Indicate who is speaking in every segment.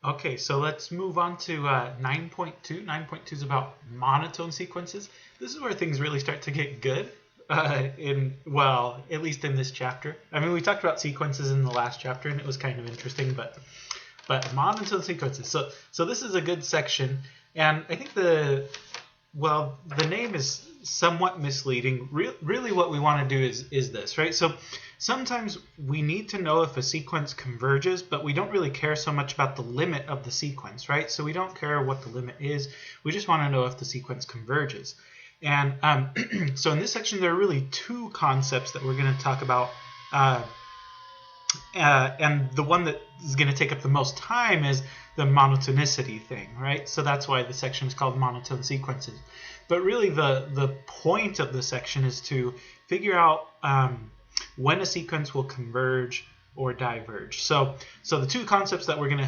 Speaker 1: Okay, so let's move on to 9.2. 9.2 is about monotone sequences. This is where things really start to get good, well, at least in this chapter. I mean, we talked about sequences in the last chapter, and it was kind of interesting, but monotone sequences. So this is a good section, and I think the name is somewhat misleading. Really what we want to do is this, right? So sometimes we need to know if a sequence converges, but we don't really care so much about the limit of the sequence, right? So we don't care what the limit is. We just want to know if the sequence converges. And so in this section, there are really two concepts that we're going to talk about. And the one that is going to take up the most time is the monotonicity thing, right? So that's why the section is called Monotone Sequences. But really the point of the section is to figure out when a sequence will converge or diverge. So the two concepts that are going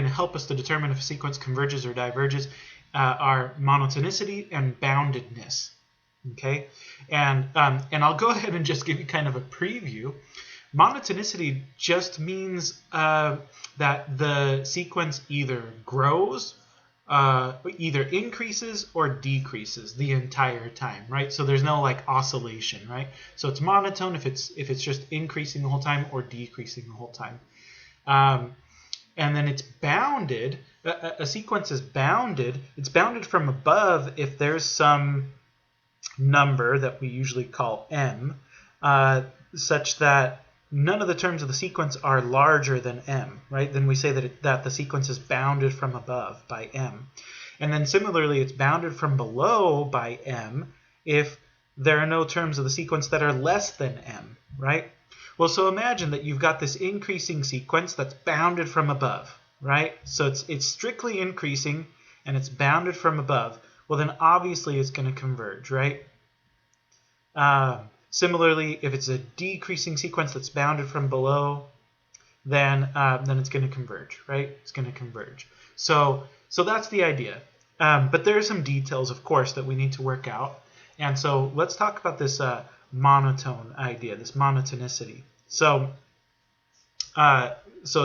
Speaker 1: to help us to determine if a sequence converges or diverges are monotonicity and boundedness. Okay, and I'll go ahead and just give you kind of a preview. Monotonicity just means that the sequence either grows, either increases or decreases the entire time, right? So there's no like oscillation, right? So it's monotone if it's just increasing the whole time or decreasing the whole time. And then it's bounded. A sequence is bounded. It's bounded from above if there's some number that we usually call m, such that none of the terms of the sequence are larger than m, right? Then we say that the sequence is bounded from above by m. And then similarly, it's bounded from below by m if there are no terms of the sequence that are less than m, right? Well, so imagine that you've got this increasing sequence that's bounded from above, right? So it's strictly increasing and it's bounded from above. Well, then obviously it's going to converge, right? Similarly, if it's a decreasing sequence that's bounded from below, then it's going to converge, right? It's going to converge. So that's the idea. But there are some details, of course, that we need to work out. And so let's talk about this monotone idea, this monotonicity. So a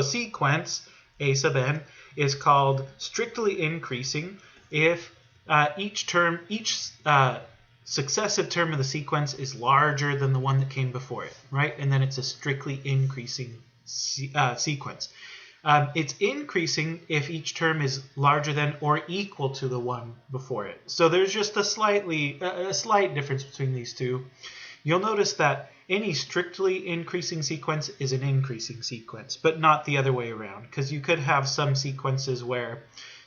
Speaker 1: sequence, A sub n, is called strictly increasing if each successive term of the sequence is larger than the one that came before it, right? And then it's a strictly increasing sequence. It's increasing if each term is larger than or equal to the one before it. So there's just a slight difference between these two. You'll notice that any strictly increasing sequence is an increasing sequence, but not the other way around, because you could have some sequences where,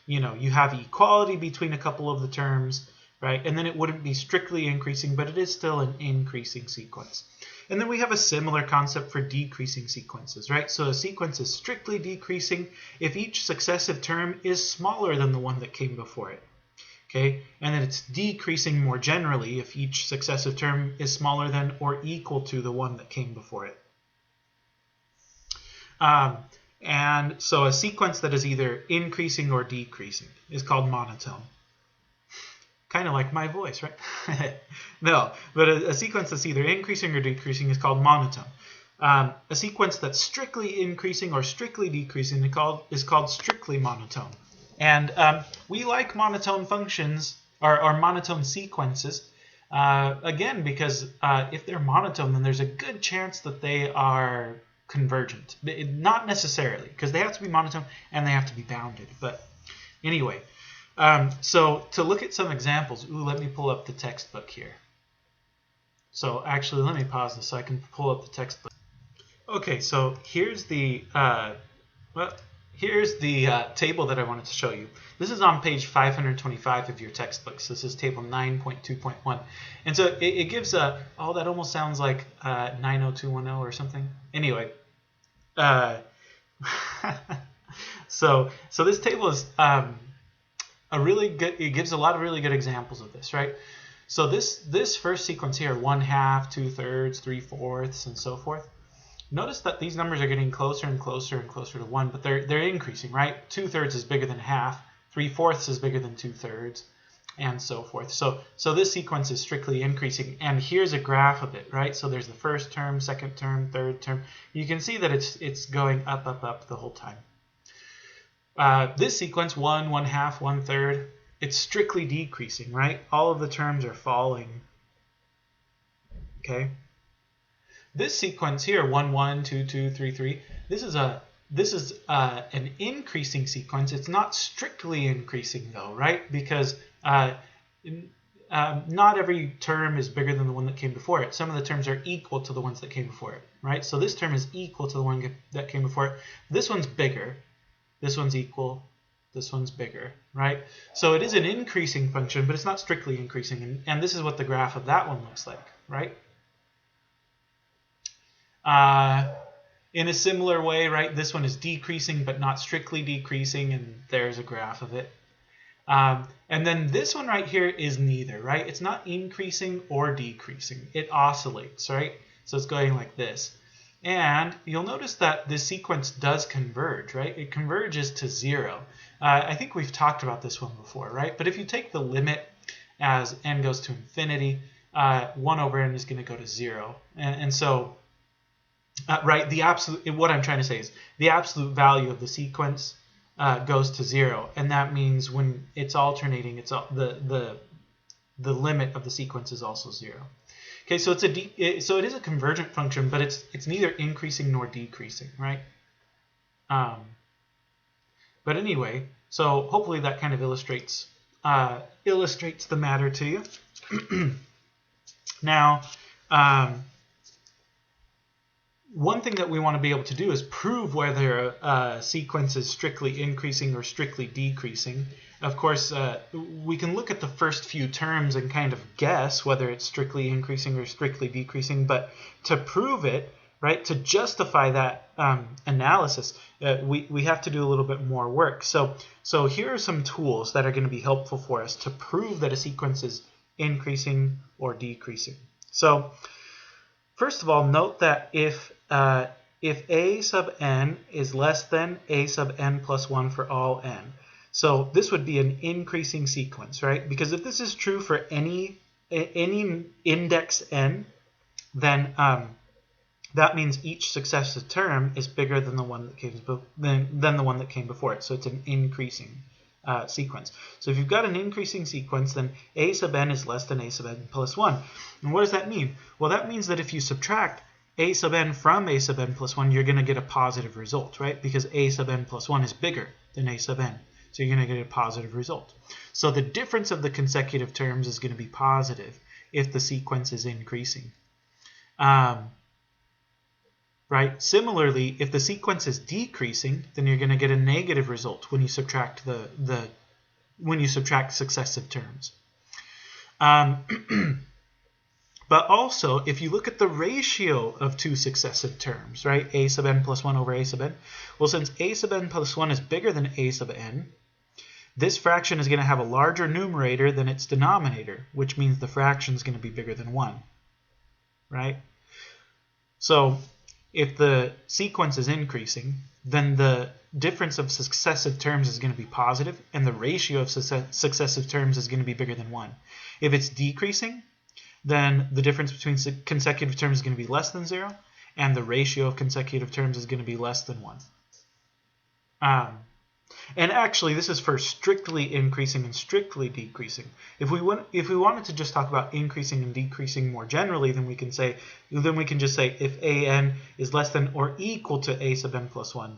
Speaker 1: you have equality between a couple of the terms, right? And then it wouldn't be strictly increasing, but it is still an increasing sequence. And then we have a similar concept for decreasing sequences, right? So a sequence is strictly decreasing if each successive term is smaller than the one that came before it. Okay, and then it's decreasing more generally if each successive term is smaller than or equal to the one that came before it. And so a sequence that is either increasing or decreasing is called monotone. Kind of like my voice, right? No, but a sequence that's either increasing or decreasing is called monotone. A sequence that's strictly increasing or strictly decreasing is called strictly monotone. And we like monotone functions or monotone sequences, again, because if they're monotone, then there's a good chance that they are convergent. Not necessarily, because they have to be monotone and they have to be bounded. But anyway, so to look at some examples, let me pull up the textbook here. So actually, let me pause this so I can pull up the textbook. Okay, so here's the table that I wanted to show you. This is on page 525 of your textbooks. This is table 9.2.1. And so it gives that almost sounds like 90210 or something. Anyway, so this table is a really good, it gives a lot of really good examples of this, right? So this first sequence here, 1/2, 2/3, 3/4, and so forth. Notice that these numbers are getting closer and closer and closer to 1, but they're increasing, right? 2/3 is bigger than 1/2, 3/4 is bigger than 2/3, and so forth. So this sequence is strictly increasing, and here's a graph of it, right? So there's the first term, second term, third term. You can see that it's going up, up, up the whole time. This sequence, 1, 1/2, 1/3, it's strictly decreasing, right? All of the terms are falling. Okay. This sequence here, 1, 1, 2, 2, 3, 3, this is an increasing sequence. It's not strictly increasing though, right? Because not every term is bigger than the one that came before it. Some of the terms are equal to the ones that came before it, right? So this term is equal to the one that came before it. This one's bigger. This one's equal. This one's bigger, right? So it is an increasing function, but it's not strictly increasing. And this is what the graph of that one looks like, right? In a similar way, right? This one is decreasing, but not strictly decreasing, and there's a graph of it. And then this one right here is neither, right? It's not increasing or decreasing. It oscillates, right? So it's going like this. And you'll notice that this sequence does converge, right? It converges to 0. I think we've talked about this one before, right? But if you take the limit as n goes to infinity, 1 over n is going to go to 0. And so, right, the absolute, what I'm trying to say is the absolute value of the sequence goes to 0, and that means when it's alternating, it's the limit of the sequence is also 0. Okay, so so it is a convergent function, but it's neither increasing nor decreasing, right? But anyway, so hopefully that kind of illustrates the matter to you. Now, one thing that we want to be able to do is prove whether a sequence is strictly increasing or strictly decreasing. Of course, we can look at the first few terms and kind of guess whether it's strictly increasing or strictly decreasing, but to prove it, right, to justify that analysis, we have to do a little bit more work. So here are some tools that are going to be helpful for us to prove that a sequence is increasing or decreasing. So first of all, note that if a sub n is less than a sub n plus 1 for all n, so this would be an increasing sequence, right? Because if this is true for any index n, then that means each successive term is bigger than the one that came than the one that came before it. So it's an increasing sequence. So if you've got an increasing sequence, then a sub n is less than a sub n plus 1. And what does that mean? Well, that means that if you subtract a sub n from a sub n plus 1, you're going to get a positive result, right? Because a sub n plus 1 is bigger than a sub n. So you're going to get a positive result. So the difference of the consecutive terms is going to be positive if the sequence is increasing. Right? Similarly, if the sequence is decreasing, then you're going to get a negative result when you subtract when you subtract successive terms. But also, if you look at the ratio of two successive terms, right, a sub n plus 1 over a sub n, well, since a sub n plus 1 is bigger than a sub n, this fraction is going to have a larger numerator than its denominator, which means the fraction is going to be bigger than 1, right? So if the sequence is increasing, then the difference of successive terms is going to be positive, and the ratio of successive terms is going to be bigger than 1. If it's decreasing, then the difference between consecutive terms is going to be less than 0, and the ratio of consecutive terms is going to be less than 1. And actually, this is for strictly increasing and strictly decreasing. If we wanted to just talk about increasing and decreasing more generally, then we can just say if an is less than or equal to a sub n plus 1,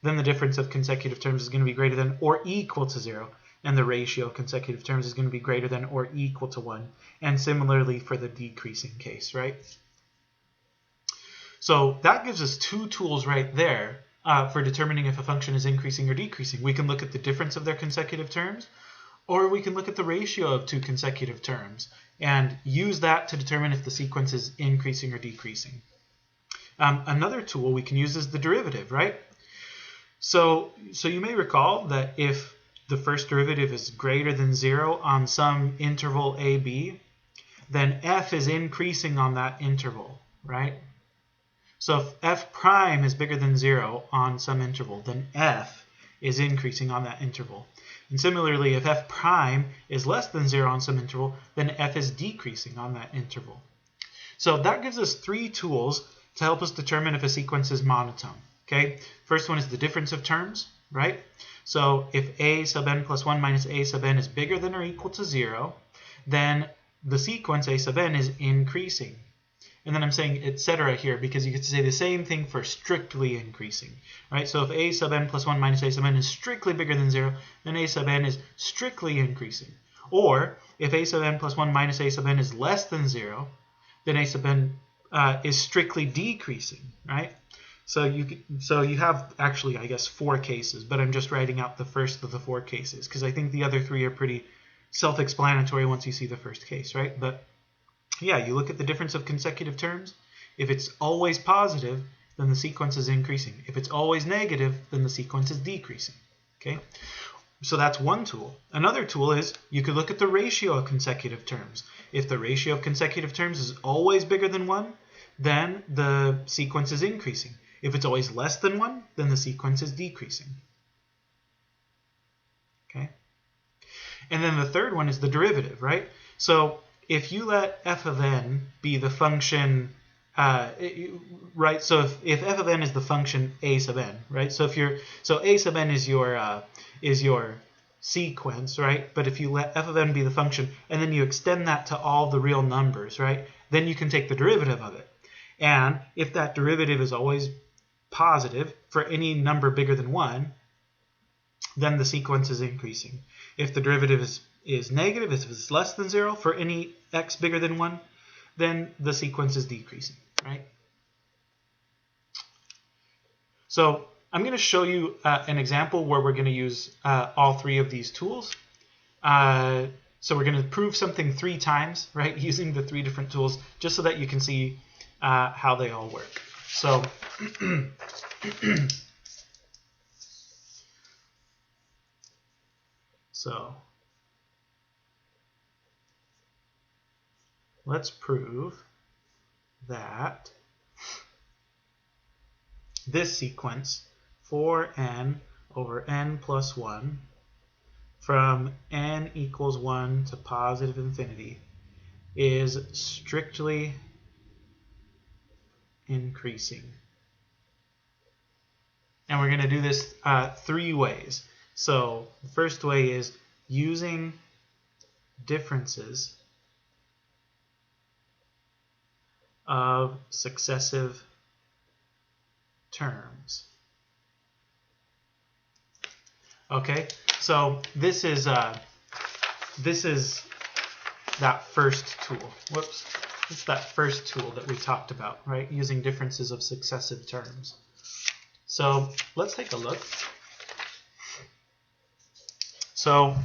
Speaker 1: then the difference of consecutive terms is going to be greater than or equal to 0, and the ratio of consecutive terms is going to be greater than or equal to 1. And similarly for the decreasing case, right? So that gives us two tools right there for determining if a function is increasing or decreasing. We can look at the difference of their consecutive terms, or we can look at the ratio of two consecutive terms and use that to determine if the sequence is increasing or decreasing. Another tool we can use is the derivative, right? So you may recall that if the first derivative is greater than 0 on some interval ab, then f is increasing on that interval, right? So if f prime is bigger than 0 on some interval, then f is increasing on that interval. And similarly, if f prime is less than 0 on some interval, then f is decreasing on that interval. So that gives us three tools to help us determine if a sequence is monotone. Okay, first one is the difference of terms. right? So if a sub n plus 1 minus a sub n is bigger than or equal to 0, then the sequence a sub n is increasing. And then I'm saying etc. here because you could say the same thing for strictly increasing, right? So if a sub n plus 1 minus a sub n is strictly bigger than 0, then a sub n is strictly increasing. Or if a sub n plus 1 minus a sub n is less than 0, then a sub n is strictly decreasing, right? So you have actually, I guess, 4 cases, but I'm just writing out the first of the 4 cases because I think the other 3 are pretty self-explanatory once you see the first case, right? But yeah, you look at the difference of consecutive terms. If it's always positive, then the sequence is increasing. If it's always negative, then the sequence is decreasing. Okay, so that's one tool. Another tool is you could look at the ratio of consecutive terms. If the ratio of consecutive terms is always bigger than 1, then the sequence is increasing. If it's always less than 1, then the sequence is decreasing. Okay, and then the third one is the derivative, right? So if you let f of n be the function, right? So if f of n is the function a sub n, right? So a sub n is your sequence, right? But if you let f of n be the function and then you extend that to all the real numbers, right? Then you can take the derivative of it. And if that derivative is always positive for any number bigger than 1, then the sequence is increasing. If the derivative is negative, if it's less than 0 for any x bigger than 1, then the sequence is decreasing, right? So I'm going to show you an example where we're going to use all 3 of these tools. So we're going to prove something 3 times, right, using the 3 different tools, just so that you can see how they all work. So let's prove that this sequence 4n over n plus 1 from n equals 1 to positive infinity is strictly increasing. And we're going to do this 3 ways. So the first way is using differences of successive terms. Okay, so this is that first tool. Whoops, it's that first tool that we talked about, right? Using differences of successive terms. So let's take a look. So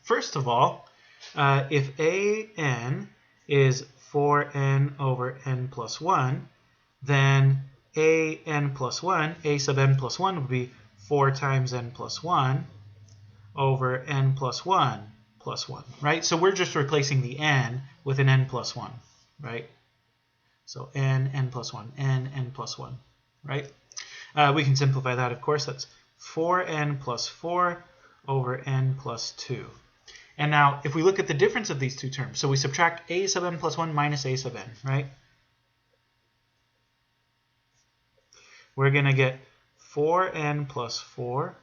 Speaker 1: first of all, if an is 4n over n plus 1, then an plus 1, a sub n plus 1 would be 4 times n plus 1 over n plus 1 plus 1, right? So we're just replacing the n with an n plus 1, right? So n plus 1, n plus 1, right? We can simplify that, of course. That's 4n plus 4 over n plus 2. And now, if we look at the difference of these 2 terms, so we subtract a sub n plus 1 minus a sub n, right? We're going to get 4n plus 4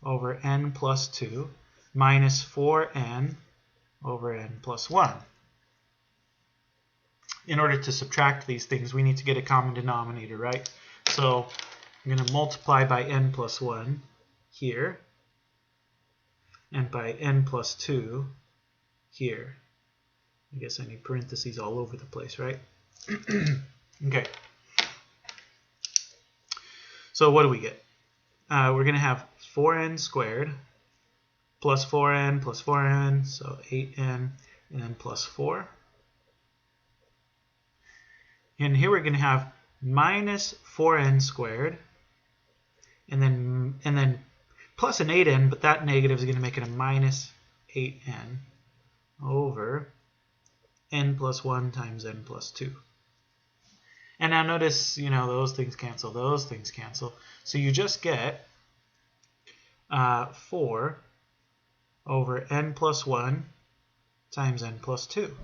Speaker 1: over n plus 2 minus 4n over n plus 1. In order to subtract these things, we need to get a common denominator, right? So I'm going to multiply by n plus 1 here, and by n plus 2 here. I guess I need parentheses all over the place, right? Okay. So what do we get? We're going to have 4n squared plus 4n, so 8n, and then plus 4. And here we're going to have minus 4n squared, and then plus an 8n, but that negative is going to make it a minus 8n over n plus 1 times n plus 2. And now notice, those things cancel. So you just get 4 over n plus 1 times n plus 2.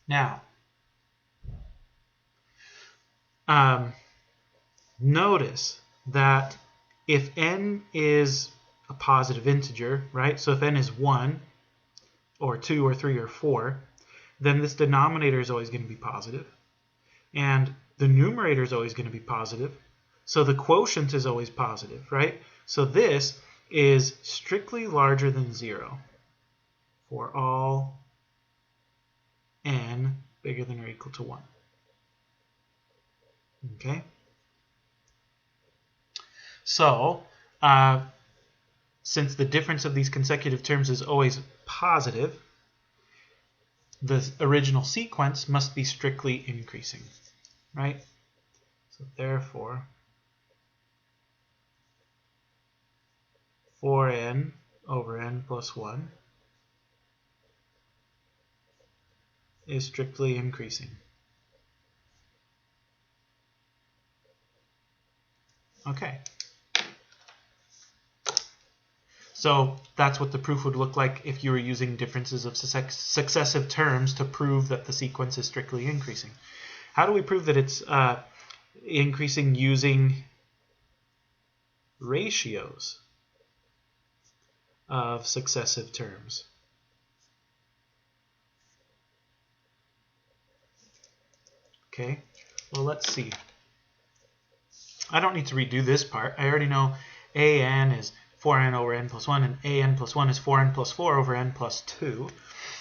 Speaker 1: Now, notice that if n is a positive integer, right? So if n is 1 or 2 or 3 or 4, then this denominator is always going to be positive. And the numerator is always going to be positive. So the quotient is always positive, right? So this is strictly larger than 0 for all n bigger than or equal to 1. Okay? So, since the difference of these consecutive terms is always positive, the original sequence must be strictly increasing, right? So therefore, 4n over n plus 1 is strictly increasing. Okay. So that's what the proof would look like if you were using differences of successive terms to prove that the sequence is strictly increasing. How do we prove that it's increasing using ratios of successive terms? Okay, well, let's see. I don't need to redo this part. I already know an is 4n over n plus 1, and an plus 1 is 4n plus 4 over n plus 2.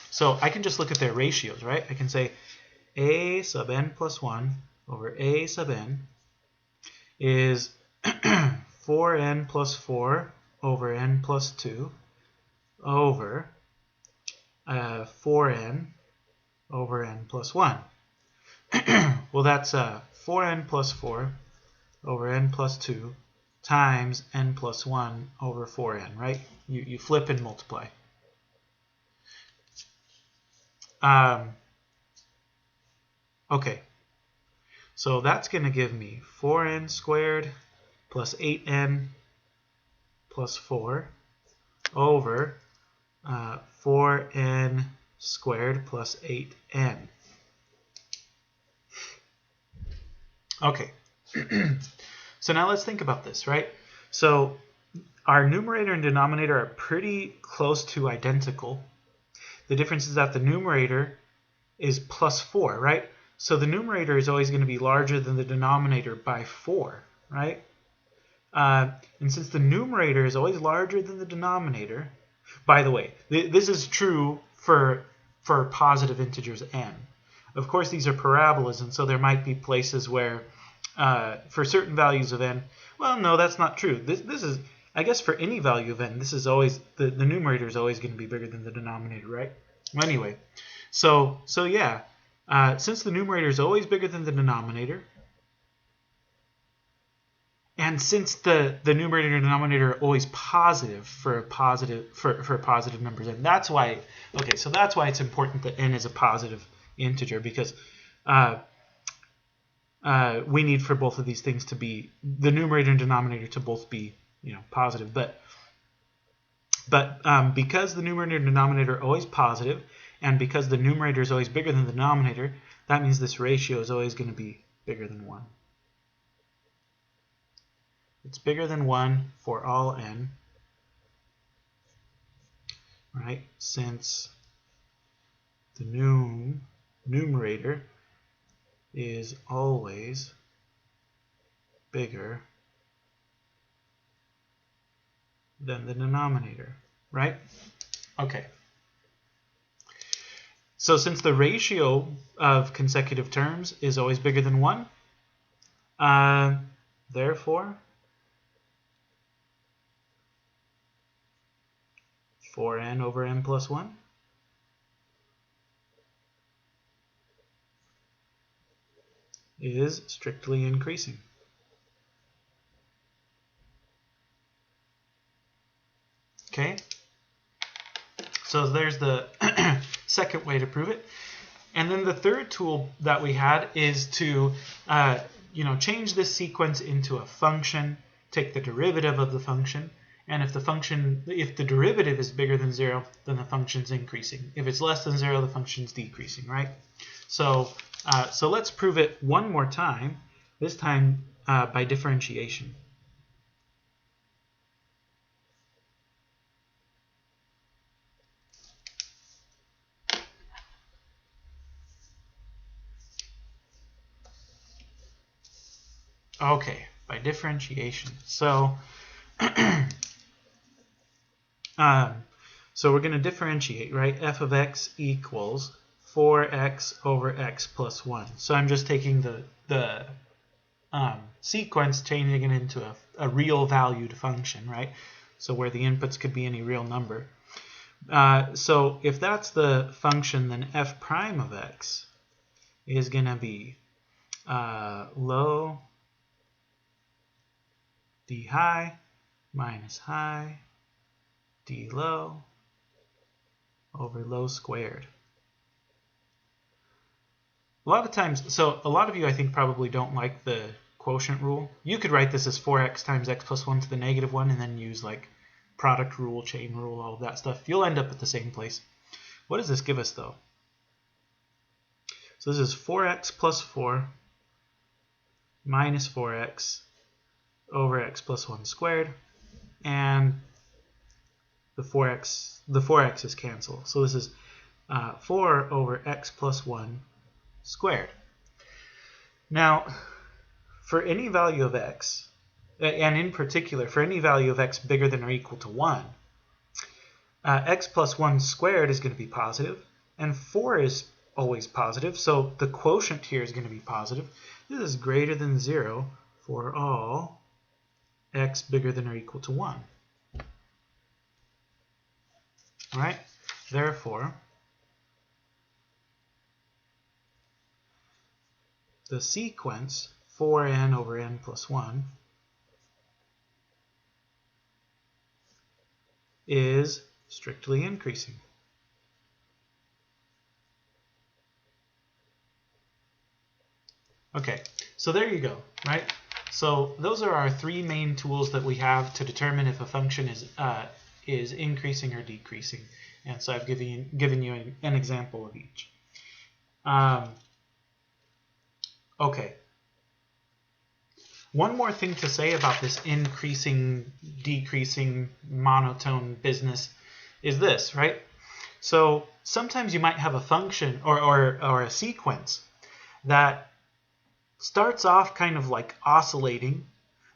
Speaker 1: So I can just look at their ratios, right? I can say a sub n plus 1 over a sub n is 4n plus 4 over n plus 2 over 4n over n plus 1. Well, that's 4n plus 4 over n plus 2 times n plus 1 over 4n, right? You flip and multiply. Okay, so that's going to give me 4n squared plus 8n plus 4 over 4n squared plus 8n. Okay, so now let's think about this, right? So our numerator and denominator are pretty close to identical. The difference is that the numerator is plus 4, right? So the numerator is always going to be larger than the denominator by 4, right? And since the numerator is always larger than the denominator, by the way, this is true for positive integers n. Of course, these are parabolas, and so there might be places where for certain values of n, well, no, that's not true. This is, I guess, for any value of n, this is always, the numerator is always going to be bigger than the denominator, right? Anyway, so yeah, since the numerator is always bigger than the denominator, and since the numerator and denominator are always positive for positive numbers, and that's why, okay, so that's why it's important that n is a positive integer, because we need for both of these things to be, the numerator and denominator to both be, positive. But because the numerator and denominator are always positive, and because the numerator is always bigger than the denominator, that means this ratio is always going to be bigger than 1. It's bigger than 1 for all n, right? Since the numerator is always bigger than the denominator, right? Okay. So since the ratio of consecutive terms is always bigger than 1, therefore 4n over n plus 1 is strictly increasing. Okay, so there's the second way to prove it. And then the third tool that we had is to change this sequence into a function, take the derivative of the function, and if the derivative is bigger than 0, then the function's increasing. If it's less than 0, the function's decreasing, right? So let's prove it one more time, this time by differentiation. Okay, by differentiation. So, so we're going to differentiate, right? F of x equals 4x over x plus 1. So I'm just taking the sequence, changing it into a real valued function, right? So where the inputs could be any real number. So if that's the function, then f prime of x is going to be low d high minus high d low over low squared. A lot of times, so a lot of you I think probably don't like the quotient rule. You could write this as 4x times x plus 1 to the negative 1 and then use like product rule, chain rule, all of that stuff. You'll end up at the same place. What does this give us though? So this is 4x plus 4 minus 4x over x plus 1 squared, and the 4x is canceled. So this is 4 over x plus 1 squared. Now, for any value of x, and in particular for any value of x bigger than or equal to 1, x plus 1 squared is going to be positive, and 4 is always positive, so the quotient here is going to be positive. This is greater than 0 for all x bigger than or equal to 1. All right? Therefore, the sequence 4n over n plus 1 is strictly increasing. Okay, so there you go, right? So those are our three main tools that we have to determine if a function is increasing or decreasing. And so I've given you an example of each. Okay. One more thing to say about this increasing, decreasing monotone business is this, right? So sometimes you might have a function or a sequence that starts off kind of like oscillating,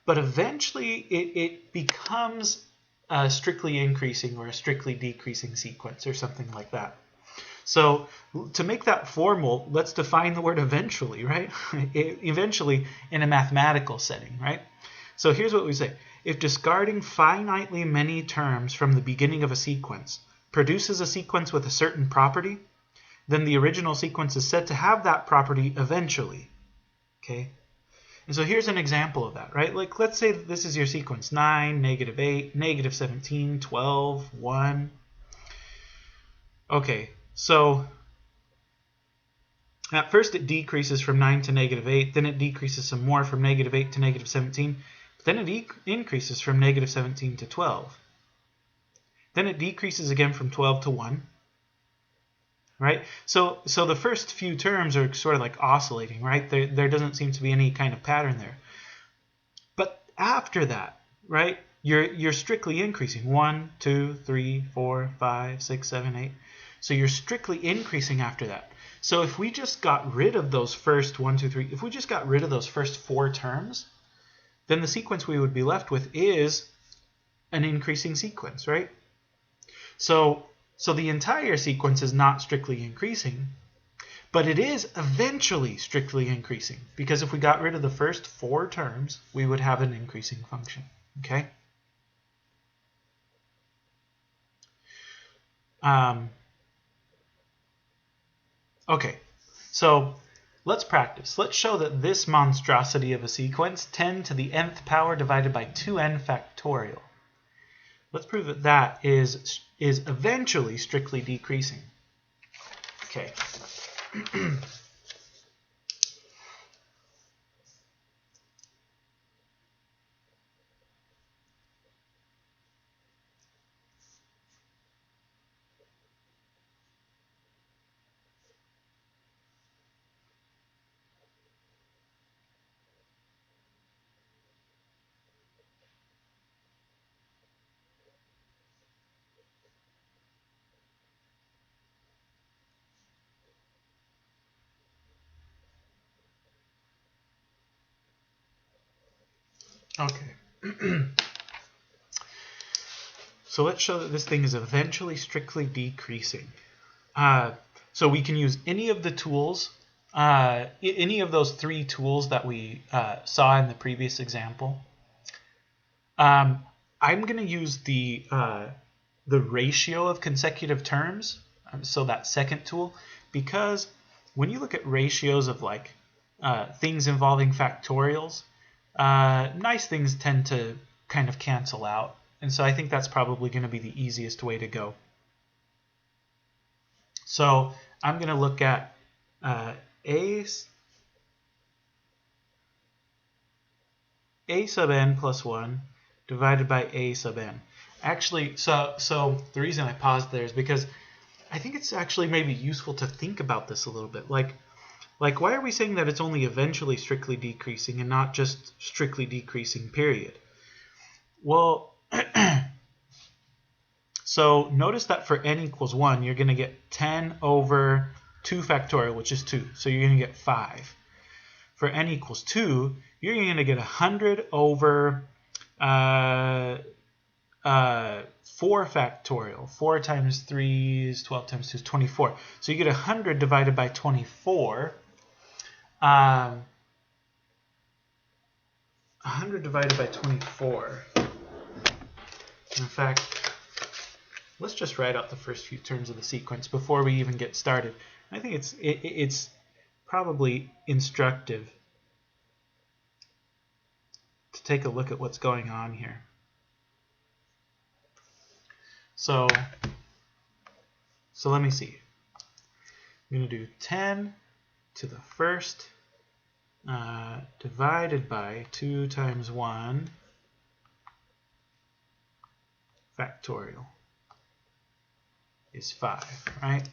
Speaker 1: but eventually it becomes a strictly increasing or a strictly decreasing sequence or something like that. So to make that formal, let's define the word eventually, right? Eventually in a mathematical setting, right? So here's what we say. If discarding finitely many terms from the beginning of a sequence produces a sequence with a certain property, then the original sequence is said to have that property eventually. Okay? And so here's an example of that, right? Like, let's say that this is your sequence, 9, negative 8, negative 17, 12, 1. Okay, so at first it decreases from 9 to negative 8, then it decreases some more from negative 8 to negative 17, but then it increases from negative 17 to 12. Then it decreases again from 12 to 1. Right? So the first few terms are sort of like oscillating, right? There doesn't seem to be any kind of pattern there. But after that, right, you're strictly increasing. 1, 2, 3, 4, 5, 6, 7, 8. So you're strictly increasing after that. So if we just got rid of those first 1, 2, 3, if we just got rid of those first 4 terms, then the sequence we would be left with is an increasing sequence, right? So the entire sequence is not strictly increasing, but it is eventually strictly increasing, because if we got rid of the first 4 terms, we would have an increasing function. Okay? Okay, so let's practice. Let's show that this monstrosity of a sequence, 10 to the nth power divided by 2n factorial. Let's prove that that is eventually strictly decreasing. Okay. Okay. So let's show that this thing is eventually strictly decreasing. So we can use any of the tools, any of those three tools that we saw in the previous example. I'm going to use the ratio of consecutive terms, so that second tool, because when you look at ratios of like things involving factorials, nice things tend to kind of cancel out. And so I think that's probably going to be the easiest way to go. So I'm going to look at a sub n plus 1 divided by a sub n. Actually, so the reason I paused there is because I think it's actually maybe useful to think about this a little bit. Like why are we saying that it's only eventually strictly decreasing and not just strictly decreasing, period? Well, so notice that for n equals 1, you're going to get 10 over 2 factorial, which is 2. So you're going to get 5. For n equals 2, you're going to get 100 over 4 factorial. 4 times 3 is 12 times 2 is 24. So you get 100 divided by 24. 100 divided by 24. In fact, let's just write out the first few terms of the sequence before we even get started. I think it's probably instructive to take a look at what's going on here. So let me see. I'm going to do 10 to the first divided by 2 times 1 factorial is 5, right?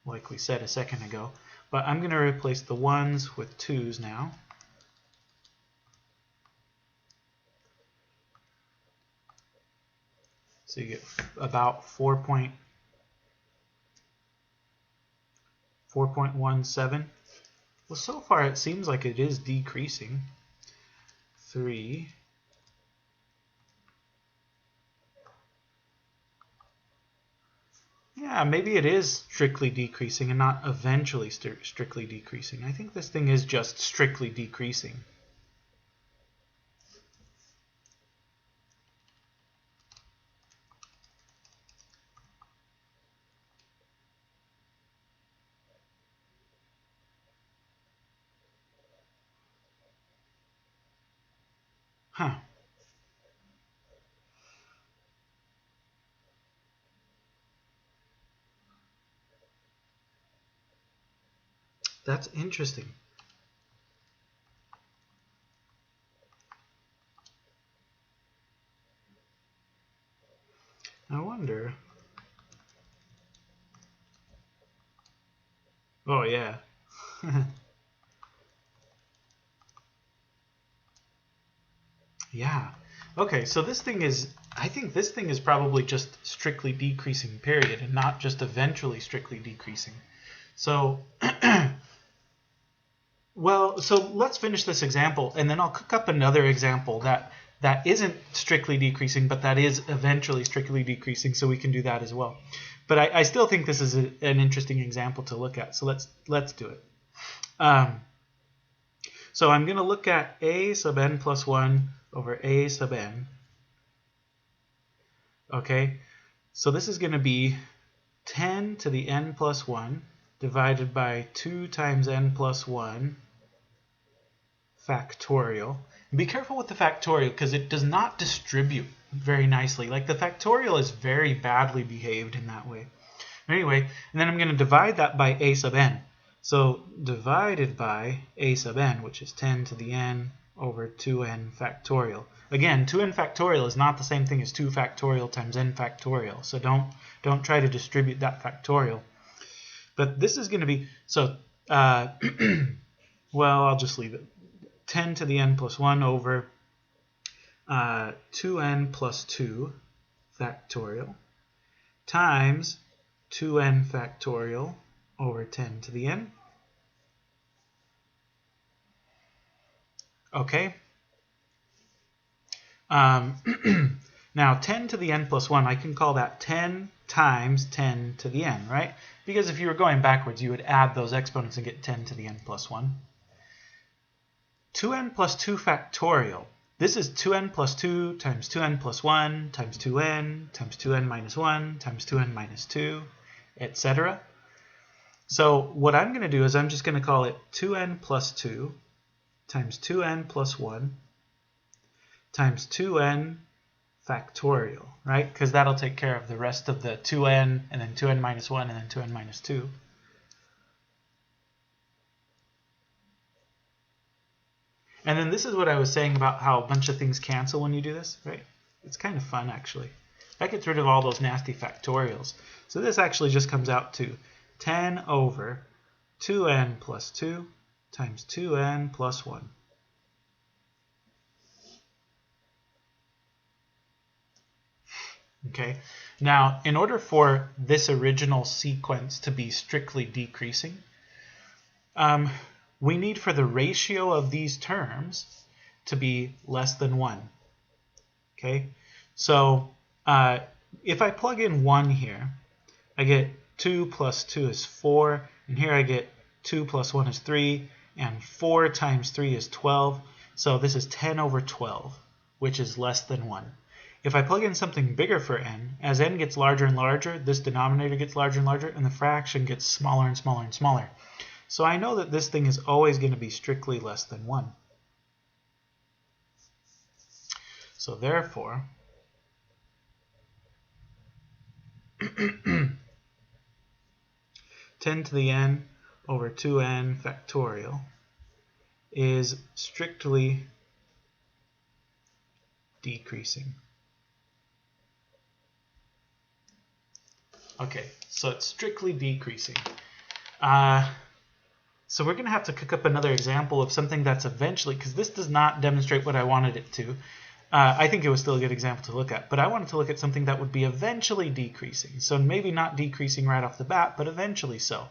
Speaker 1: Like we said a second ago. But I'm going to replace the 1s with 2s now. So you get about 4.17. Well, so far it seems like it is decreasing. 3. Yeah, maybe it is strictly decreasing and not eventually strictly decreasing. I think this thing is just strictly decreasing. Huh. That's interesting. I wonder. Oh, yeah. Yeah. Okay, so this thing is, I think this thing is probably just strictly decreasing, period, and not just eventually strictly decreasing. So, well, so let's finish this example, and then I'll cook up another example that isn't strictly decreasing, but that is eventually strictly decreasing, so we can do that as well. But I still think this is an interesting example to look at, so let's do it. So I'm going to look at a sub n plus 1 over a sub n. Okay, so this is going to be 10 to the n plus 1 divided by 2 times n plus 1 factorial. And be careful with the factorial because it does not distribute very nicely. Like the factorial is very badly behaved in that way. Anyway, and then I'm going to divide that by a sub n. So divided by a sub n, which is 10 to the n over 2n factorial. Again, 2n factorial is not the same thing as 2 factorial times n factorial. So don't try to distribute that factorial. But this is going to be, so, well, I'll just leave it. 10 to the n plus 1 over 2n plus 2 factorial times 2n factorial over 10 to the n. Okay. Now 10 to the n plus 1, I can call that 10 times 10 to the n, right? Because if you were going backwards, you would add those exponents and get 10 to the n plus 1. 2n plus 2 factorial. This is 2n plus 2 times 2n plus 1 times 2n times 2n minus 1 times 2n minus 2, etc. So what I'm going to do is I'm just going to call it 2n plus 2 times 2n plus 1 times 2n factorial, right? Because that'll take care of the rest of the 2n and then 2n minus 1 and then 2n minus 2. And then this is what I was saying about how a bunch of things cancel when you do this, right? It's kind of fun, actually. That gets rid of all those nasty factorials. So this actually just comes out to 10 over 2n plus 2 times 2n plus 1. Okay, now in order for this original sequence to be strictly decreasing, we need for the ratio of these terms to be less than 1. Okay, so if I plug in 1 here, I get 2 plus 2 is 4, and here I get 2 plus 1 is 3, and 4 times 3 is 12. So this is 10 over 12, which is less than 1. If I plug in something bigger for n, as n gets larger and larger, this denominator gets larger and larger, and the fraction gets smaller and smaller and smaller. So I know that this thing is always going to be strictly less than 1. So therefore, 10 to the n over 2n factorial is strictly decreasing. Okay, so it's strictly decreasing. So we're going to have to cook up another example of something that's eventually, because this does not demonstrate what I wanted it to. I think it was still a good example to look at, but I wanted to look at something that would be eventually decreasing. So maybe not decreasing right off the bat, but eventually so.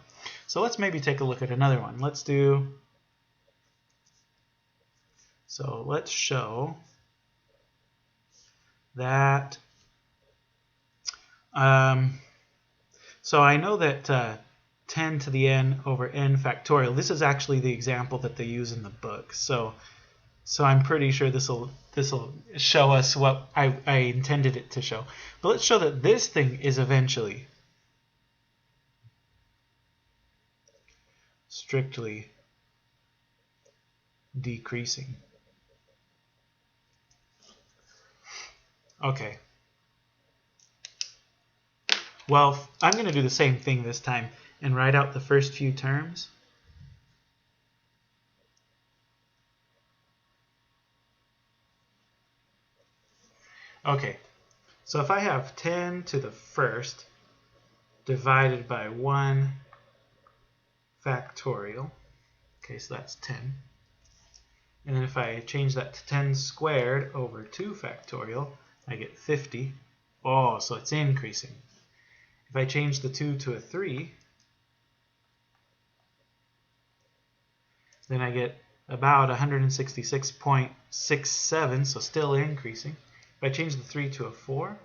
Speaker 1: So let's maybe take a look at another one. Let's show that, so I know that 10 to the n over n factorial, this is actually the example that they use in the book. So I'm pretty sure this will show us what I intended it to show. But let's show that this thing is eventually strictly decreasing. Okay. Well, I'm going to do the same thing this time and write out the first few terms. Okay, so if I have 10 to the first divided by 1 factorial, okay, so that's 10. And then if I change that to 10 squared over 2 factorial, I get 50. Oh, so it's increasing. If I change the 2 to a 3, then I get about 166.67, so still increasing. If I change the 3 to a 4,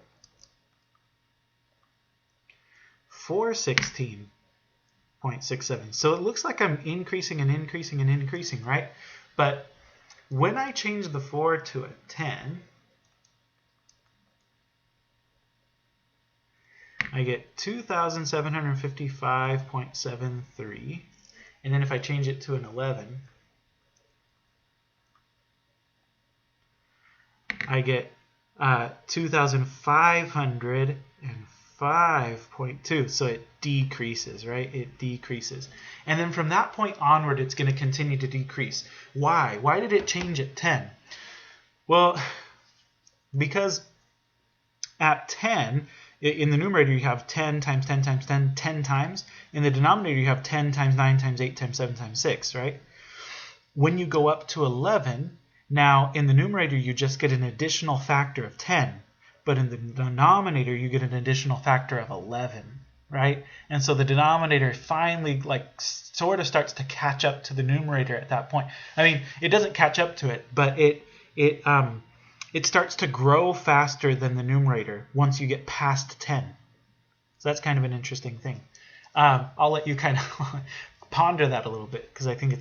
Speaker 1: 416.67. So it looks like I'm increasing and increasing and increasing, right? But when I change the 4 to a 10, I get 2,755.73. And then if I change it to an 11, I get 2,505.2. So it decreases, right? It decreases. And then from that point onward, it's going to continue to decrease. Why? Why did it change at 10? Well, because at 10, in the numerator, you have 10 times 10 times 10, 10 times. In the denominator, you have 10 times 9 times 8 times 7 times 6, right? When you go up to 11, now in the numerator, you just get an additional factor of 10. But in the denominator, you get an additional factor of 11, right? And so the denominator finally sort of starts to catch up to the numerator at that point. I mean, it doesn't catch up to it, but it starts to grow faster than the numerator once you get past 10. So that's kind of an interesting thing. I'll let you kind of ponder that a little bit because I think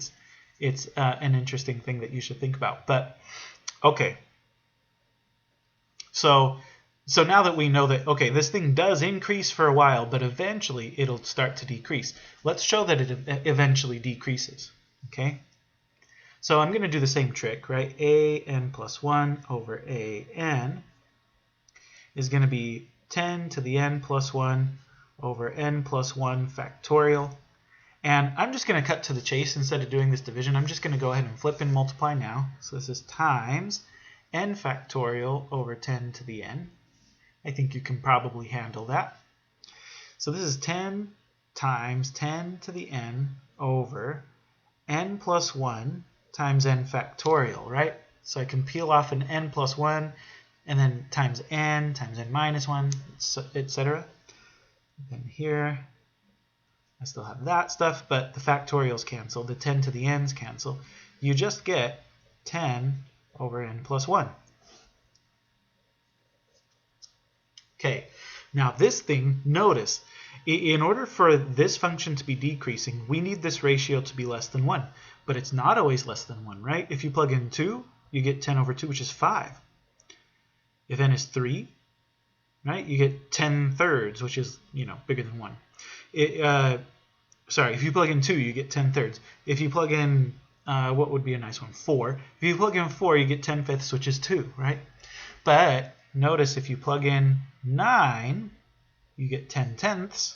Speaker 1: it's an interesting thing that you should think about. But okay, so now that we know that, okay, this thing does increase for a while, but eventually it'll start to decrease. Let's show that it eventually decreases. Okay, so I'm going to do the same trick, right? an plus 1 over an is going to be 10 to the n plus 1 over n plus 1 factorial. And I'm just going to cut to the chase instead of doing this division. I'm just going to go ahead and flip and multiply now. So this is times n factorial over 10 to the n. I think you can probably handle that. So this is 10 times 10 to the n over n plus 1 times n factorial, right? So I can peel off an n plus 1 and then times n minus 1, etc. Then here, I still have that stuff, but the factorials cancel. The 10 to the n's cancel. You just get 10 over n plus 1. Okay, now this thing, notice, in order for this function to be decreasing, we need this ratio to be less than 1. But it's not always less than 1, right? If you plug in 2, you get 10 over 2, which is 5. If n is 3, right, you get 10/3, which is, bigger than 1. Sorry, if you plug in 2, you get 10/3. If you plug in, what would be a nice one? 4. If you plug in 4, you get 10/5, which is 2, right? But notice if you plug in 9, you get 10/10,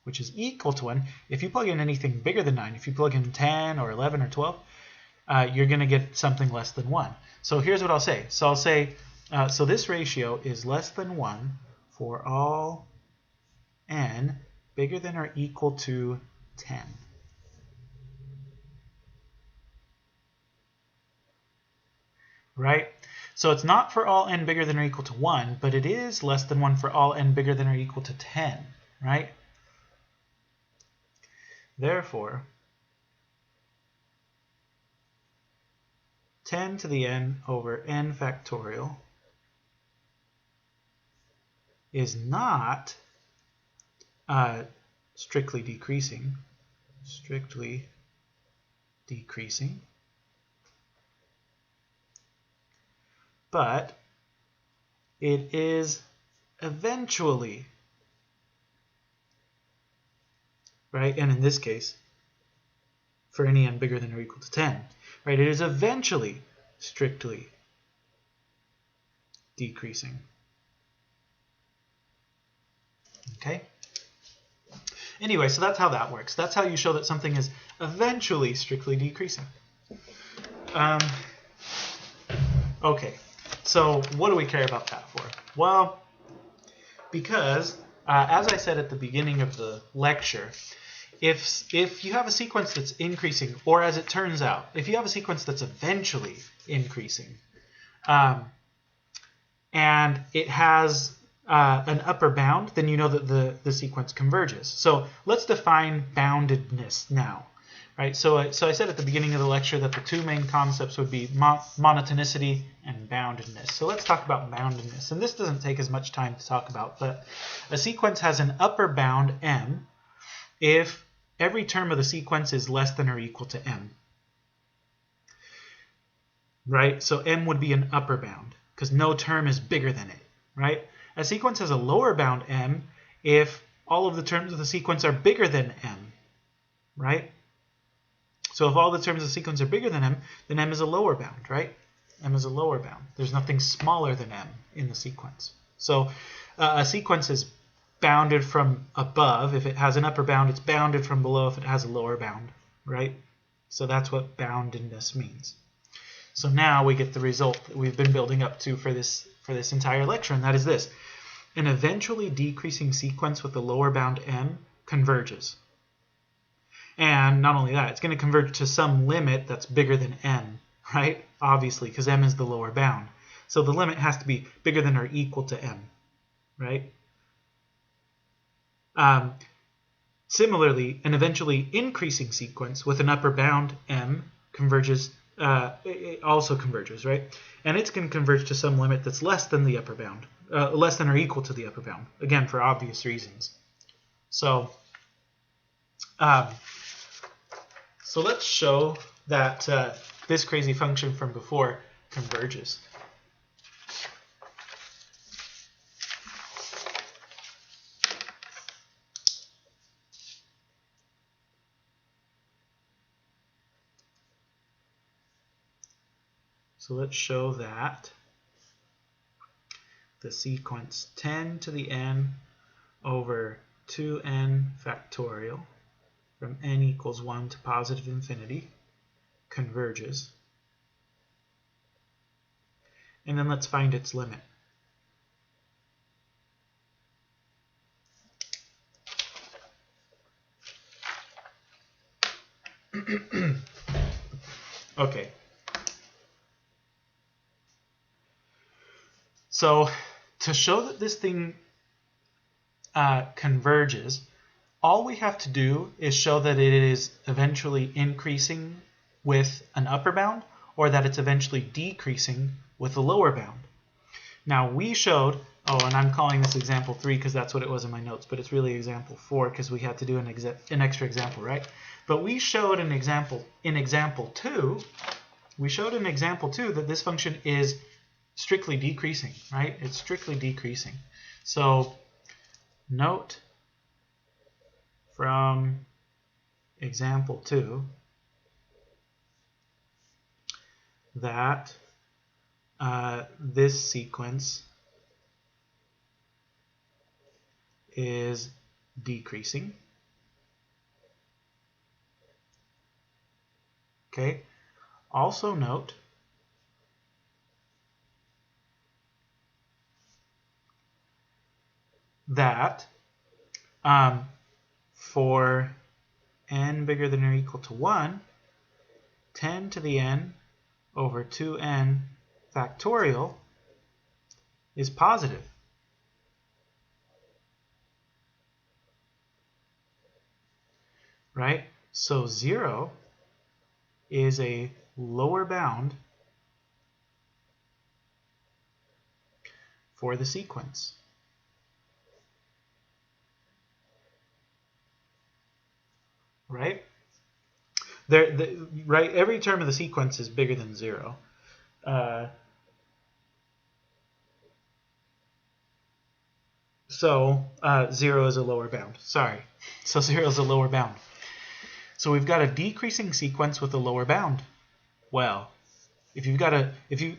Speaker 1: which is equal to 1. If you plug in anything bigger than 9, if you plug in 10 or 11 or 12, you're going to get something less than 1. So here's what I'll say. So I'll say, so this ratio is less than 1 for all n bigger than or equal to 10. Right? So it's not for all n bigger than or equal to 1, but it is less than 1 for all n bigger than or equal to 10, right? Therefore, 10 to the n over n factorial is not strictly decreasing, but it is eventually, right? And in this case, for any n bigger than or equal to 10, right? It is eventually strictly decreasing. Okay? Anyway, so that's how that works. That's how you show that something is eventually strictly decreasing. Okay, so what do we care about that for? Well, because, as I said at the beginning of the lecture, if you have a sequence that's increasing, or as it turns out, if you have a sequence that's eventually increasing, and it has an upper bound, then you know that the sequence converges. So let's define boundedness now. Right? So I said at the beginning of the lecture that the two main concepts would be monotonicity and boundedness. So let's talk about boundedness. And this doesn't take as much time to talk about, but a sequence has an upper bound m if every term of the sequence is less than or equal to m. Right? So m would be an upper bound because no term is bigger than it. Right? A sequence has a lower bound m if all of the terms of the sequence are bigger than m. Right? So if all the terms of the sequence are bigger than m, then m is a lower bound, right? M is a lower bound. There's nothing smaller than m in the sequence. So a sequence is bounded from above. If it has an upper bound, it's bounded from below if it has a lower bound, right? So that's what boundedness means. So now we get the result that we've been building up to for this entire lecture, and that is this. An eventually decreasing sequence with a lower bound m converges. And not only that, it's going to converge to some limit that's bigger than m, right? Obviously, because m is the lower bound. So the limit has to be bigger than or equal to m, right? Similarly, an eventually increasing sequence with an upper bound m converges it also converges, right? And it's going to converge to some limit that's less than the upper bound, less than or equal to the upper bound, again, for obvious reasons. So let's show that this crazy function from before converges. So let's show that the sequence 10 to the n over 2n factorial from n equals 1 to positive infinity converges. And then let's find its limit. Okay. So to show that this thing converges, all we have to do is show that it is eventually increasing with an upper bound, or that it's eventually decreasing with a lower bound. Now we showed, and I'm calling this example 3 because that's what it was in my notes, but it's really example 4 because we had to do an extra example, right? But we showed in example 2, that this function is strictly decreasing, right? It's strictly decreasing. So note from example 2 that this sequence is decreasing. Okay. Also note that for n bigger than or equal to 1, 10 to the n over 2n factorial is positive. Right? So 0 is a lower bound for the sequence. Right? Right? Every term of the sequence is bigger than 0. So 0 is a lower bound. Sorry. So 0 is a lower bound. So we've got a decreasing sequence with a lower bound. Well,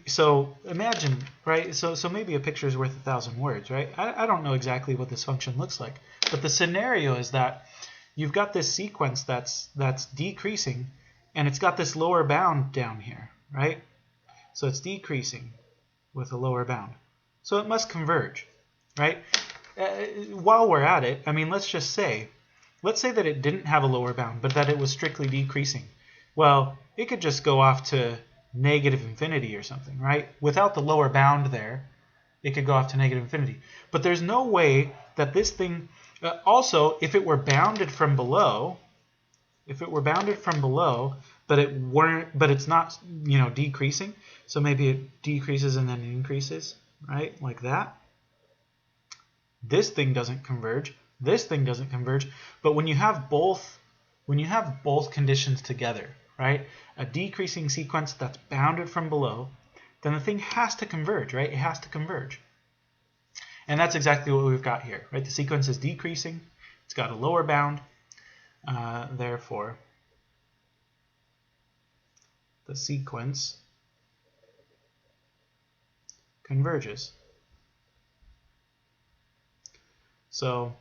Speaker 1: so imagine, right? So maybe a picture is worth 1,000 words, right? I don't know exactly what this function looks like, but the scenario is that you've got this sequence that's decreasing, and it's got this lower bound down here, right? So it's decreasing with a lower bound. So it must converge, right? While we're at it, I mean, let's say that it didn't have a lower bound, but that it was strictly decreasing. Well, it could just go off to negative infinity or something, right? Without the lower bound there, it could go off to negative infinity. But there's no way that this thing, also, if it were bounded from below, but it's not, decreasing, so maybe it decreases and then increases, right? Like that. This thing doesn't converge. This thing doesn't converge. But when you have both conditions together, right? A decreasing sequence that's bounded from below, then the thing has to converge, right? It has to converge. And that's exactly what we've got here, right? The sequence is decreasing. It's got a lower bound. Therefore, the sequence converges. So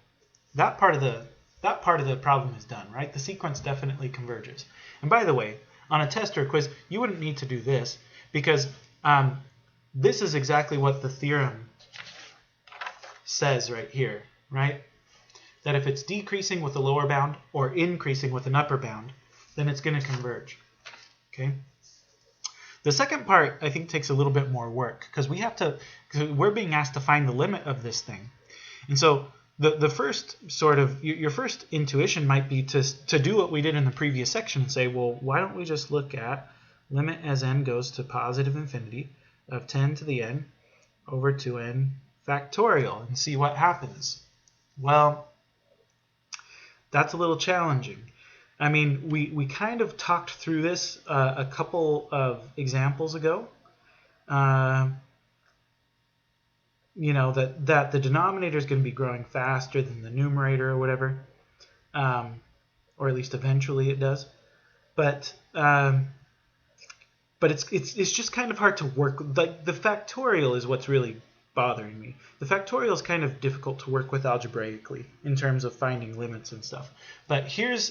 Speaker 1: that part of the problem is done, right? The sequence definitely converges. And by the way, on a test or a quiz, you wouldn't need to do this because this is exactly what the theorem says right here, right? That if it's decreasing with a lower bound or increasing with an upper bound, then it's going to converge. Okay. The second part, I think, takes a little bit more work because we're being asked to find the limit of this thing. And so the first sort of, your first intuition might be to do what we did in the previous section and say, well, why don't we just look at limit as n goes to positive infinity of 10 to the n over 2n factorial and see what happens. Well, that's a little challenging. I mean, we kind of talked through this a couple of examples ago. You know, that the denominator is going to be growing faster than the numerator or whatever, or at least eventually it does. But it's just kind of hard to work. Like the factorial is what's really bothering me. The factorial is kind of difficult to work with algebraically in terms of finding limits and stuff. But here's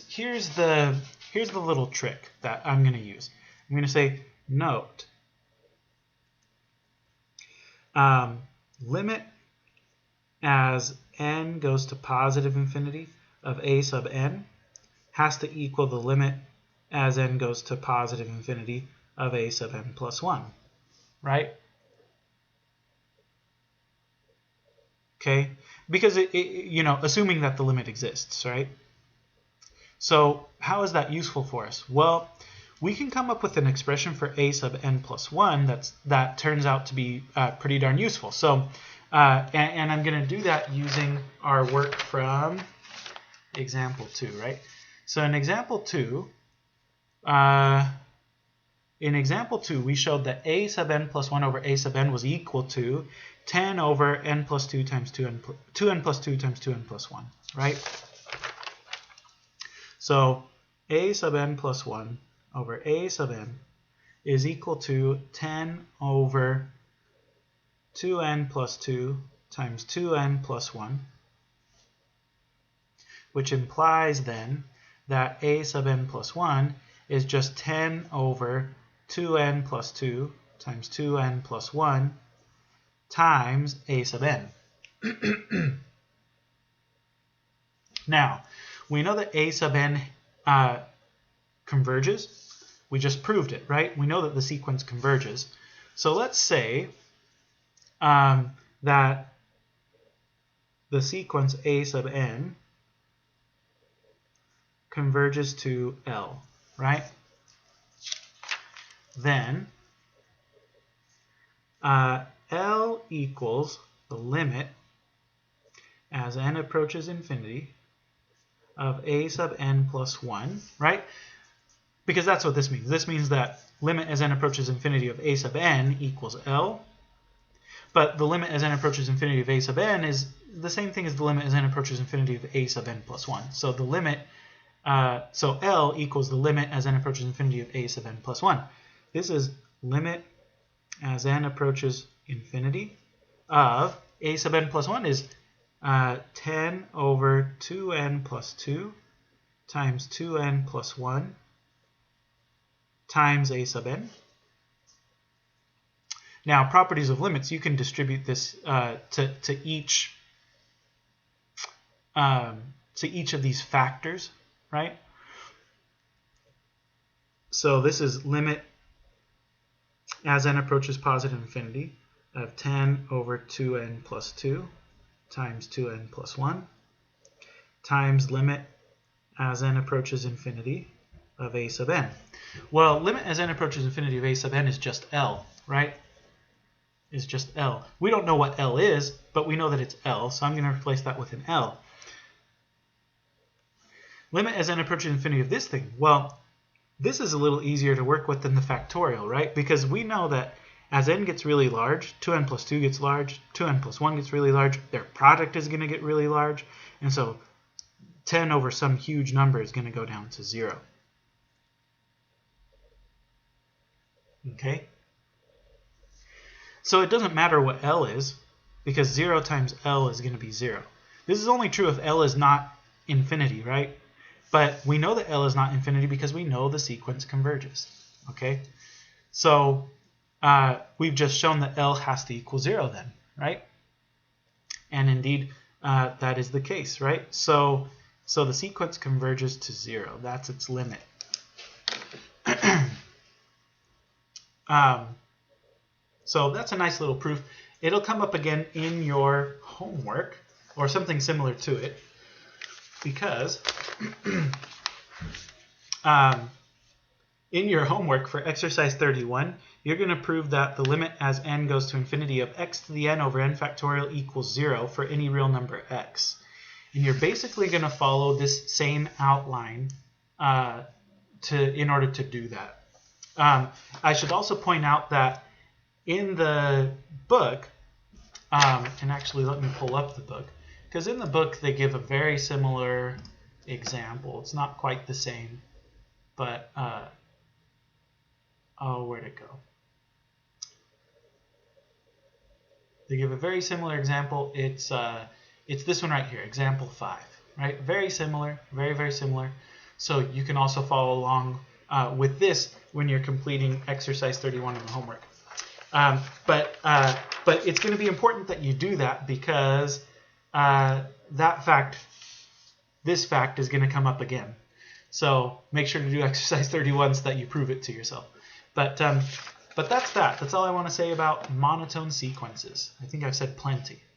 Speaker 1: the little trick that I'm going to use. I'm going to say note limit as n goes to positive infinity of a sub n has to equal the limit as n goes to positive infinity of a sub n plus 1, right? Okay, because you know, assuming that the limit exists, right? So how is that useful for us? Well, we can come up with an expression for a sub n plus 1 that turns out to be pretty darn useful. So, and I'm going to do that using our work from example 2, right? So in example 2, we showed that a sub n plus 1 over a sub n was equal to 10 over n plus 2 times 2n plus 2 times 2n plus 1, right? So a sub n plus 1 over a sub n is equal to 10 over 2n plus 2 times 2n plus 1, which implies then that a sub n plus 1 is just 10 over 2n plus 2 times 2n plus 1 times a sub n. Now, we know that a sub n converges. We just proved it, right? We know that the sequence converges. So let's say that the sequence a sub n converges to L, right? Then L equals the limit as n approaches infinity of a sub n plus 1, right? Because that's what this means. This means that limit as n approaches infinity of a sub n equals L. But the limit as n approaches infinity of a sub n is the same thing as the limit as n approaches infinity of a sub n plus 1. So the limit, so L equals the limit as n approaches infinity of a sub n plus 1. This is limit as n approaches infinity of a sub n plus 1 is 10 over 2n plus 2 times 2n plus 1 times a sub n. Now, properties of limits, you can distribute this to each of these factors, right? So this is limit as n approaches positive infinity of 10 over 2n plus 2 times 2n plus 1 times limit as n approaches infinity of a sub n. Well, limit as n approaches infinity of a sub n is just L, right? Is just L. We don't know what L is, but we know that it's L, so I'm going to replace that with an L. Limit as n approaches infinity of this thing. Well, this is a little easier to work with than the factorial, right? Because we know that as n gets really large, 2n plus 2 gets large, 2n plus 1 gets really large, their product is going to get really large, and so 10 over some huge number is going to go down to 0. Okay? So it doesn't matter what L is, because 0 times L is going to be 0. This is only true if L is not infinity, right? But we know that L is not infinity because we know the sequence converges. Okay? So we've just shown that L has to equal 0 then, right? And indeed, that is the case, right? So the sequence converges to 0. That's its limit. So that's a nice little proof. It'll come up again in your homework or something similar to it because In your homework for exercise 31, you're going to prove that the limit as n goes to infinity of x to the n over n factorial equals 0 for any real number x. And you're basically going to follow this same outline in order to do that. I should also point out that in the book, and actually let me pull up the book, because in the book they give a very similar example. It's not quite the same, but oh, where'd it go? They give a very similar example. It's this one right here, example 5, right? Very similar, very, very similar. So you can also follow along with this when you're completing exercise 31 in the homework. But it's going to be important that you do that because this fact is going to come up again. So make sure to do exercise 31 so that you prove it to yourself. But that's that. That's all I want to say about monotone sequences. I think I've said plenty.